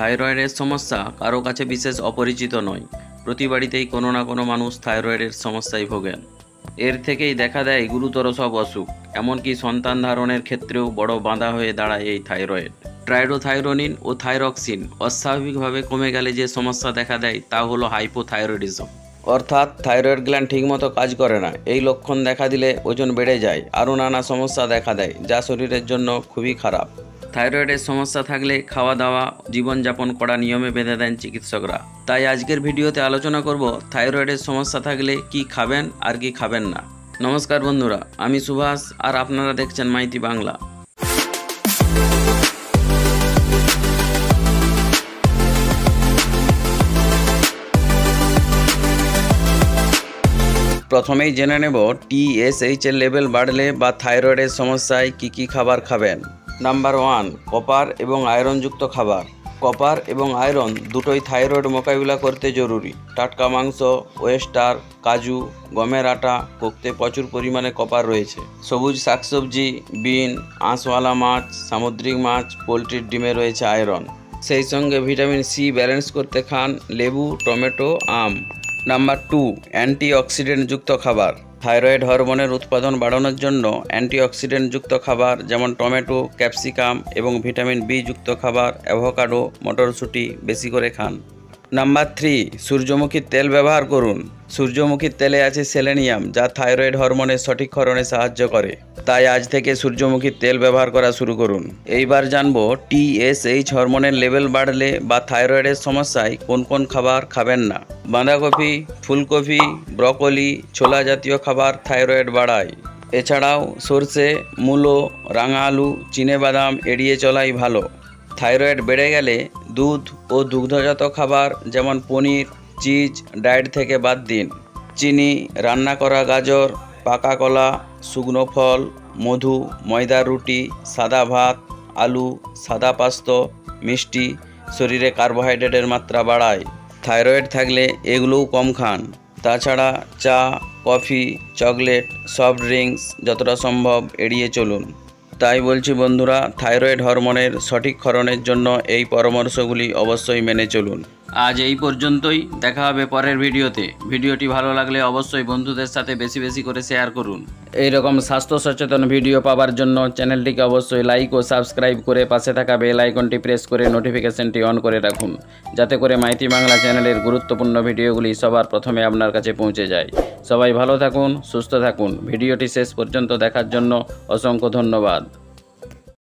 থাইরয়েডের সমস্যা কারো কাছে বিশেষ অপরিচিত নয়। প্রতি বাড়িতেই কোনো না কোনো মানুষ থাইরয়েডের সমস্যায় ভোগেন। এর থেকেই দেখা দেয় গুরুতর সব অসুখ, এমনকি সন্তান ধারণের ক্ষেত্রেও বড় বাধা হয়ে দাঁড়ায় এই থাইরয়েড। ট্রাইডোথাইরোনিন ও থাইরক্সিন অস্বাভাবিকভাবে কমে গেলে যে সমস্যা দেখা দেয় তা হলো হাইপোথাইরয়েডিজম, অর্থাৎ থাইরয়েড গ্ল্যান্ড ঠিকমতো কাজ করে না। এই লক্ষণ দেখা দিলে ওজন বেড়ে যায়, আরও নানা সমস্যা দেখা দেয় যা শরীরের জন্য খুবই খারাপ। থাইরয়েডের সমস্যা থাকলে খাওয়া দাওয়া জীবনযাপন করা নিয়মে বেঁধে দেন চিকিৎসকরা। তাই আজকের ভিডিওতে আলোচনা করব থাইরয়েডের সমস্যা থাকলে কি খাবেন আর কি খাবেন না। নমস্কার বন্ধুরা, আমি সুভাষ আর আপনারা দেখছেন মাইতি বাংলা। প্রথমেই জেনে নেব TSH এর লেভেল বাড়লে বা থাইরয়েডের সমস্যায় কি খাবার খাবেন। নাম্বার 1, কপার এবং আয়রনযুক্ত খাবার। কপার এবং আয়রন দুটোই থাইরয়েড মোকাবিলা করতে জরুরি। টাটকা মাংস, ওয়েস্টার, কাজু, গমের আটা, কোক্তে প্রচুর পরিমাণে কপার রয়েছে। সবুজ শাকসবজি, বিন, আঁশওয়ালা মাছ, সামুদ্রিক মাছ, পোলট্রির ডিমে রয়েছে আয়রন। সেই সঙ্গে ভিটামিন সি ব্যালেন্স করতে খান লেবু, টমেটো, আম। নাম্বার 2, অ্যান্টিঅক্সিডেন্টযুক্ত খাবার। থাইরয়েড হরমোনের উৎপাদন বাড়ানোর জন্য অ্যান্টিঅক্সিডেন্টযুক্ত খাবার যেমন টমেটো, ক্যাপসিকাম এবং ভিটামিন বি যুক্ত খাবার অ্যাভোকাডো, মটরশুঁটি বেশি করে খান। নাম্বার 3, সূর্যমুখীর তেল ব্যবহার করুন। সূর্যমুখীর তেলে আছে সেলেনিয়াম, যা থাইরয়েড হরমোনের সঠিক ক্ষরণে সাহায্য করে। তাই আজ থেকে সূর্যমুখীর তেল ব্যবহার করা শুরু করুন। এইবার জানবো TSH হরমোনের লেভেল বাড়লে বা থাইরয়েডের সমস্যায় কোন কোন খাবার খাবেন না। বাঁধাকপি, ফুলকপি, ব্রকলি, ছোলা জাতীয় খাবার থাইরয়েড বাড়ায়। এছাড়াও সর্ষে, মূলো, রাঙা আলু, চিনেবাদাম এড়িয়ে চলাই ভালো। থাইরয়েড বেড়ে গেলে দুধ ও দুগ্ধজাত খাবার যেমন পনির, চিজ ডায়েট থেকে বাদ দিন। চিনি, রান্না করা গাজর, পাকা কলা, শুকনো ফল, মধু, ময়দার রুটি, সাদা ভাত, আলু, সাদা পাস্ত, মিষ্টি শরীরে কার্বোহাইড্রেটের মাত্রা বাড়ায়। থাইরয়েড থাকলে এগুলোও কম খান। তাছাড়া চা, কফি, চকলেট, সফট ড্রিঙ্কস যতটা সম্ভব এড়িয়ে চলুন। তাই বলছি বন্ধুরা, থাইরয়েড হরমোনের সঠিক ক্ষরণের জন্য এই পরামর্শগুলি অবশ্যই মেনে চলুন। আজ এই পর্যন্তই, দেখা হবে পরের ভিডিওতে। ভিডিওটি ভালো লাগলে অবশ্যই বন্ধুদের সাথে বেশি বেশি করে শেয়ার করুন। এই রকম স্বাস্থ্য সচেতন ভিডিও পাওয়ার জন্য চ্যানেলটিকে অবশ্যই লাইক ও সাবস্ক্রাইব করে পাশে থাকা বেল আইকনটি প্রেস করে নোটিফিকেশনটি অন করে রাখুন, যাতে করে মাইতি বাংলা চ্যানেলের গুরুত্বপূর্ণ ভিডিওগুলি সবার প্রথমে আপনার কাছে পৌঁছে যায়। সবাই ভালো থাকুন, সুস্থ থাকুন। ভিডিওটি শেষ পর্যন্ত দেখার জন্য অসংখ্য ধন্যবাদ।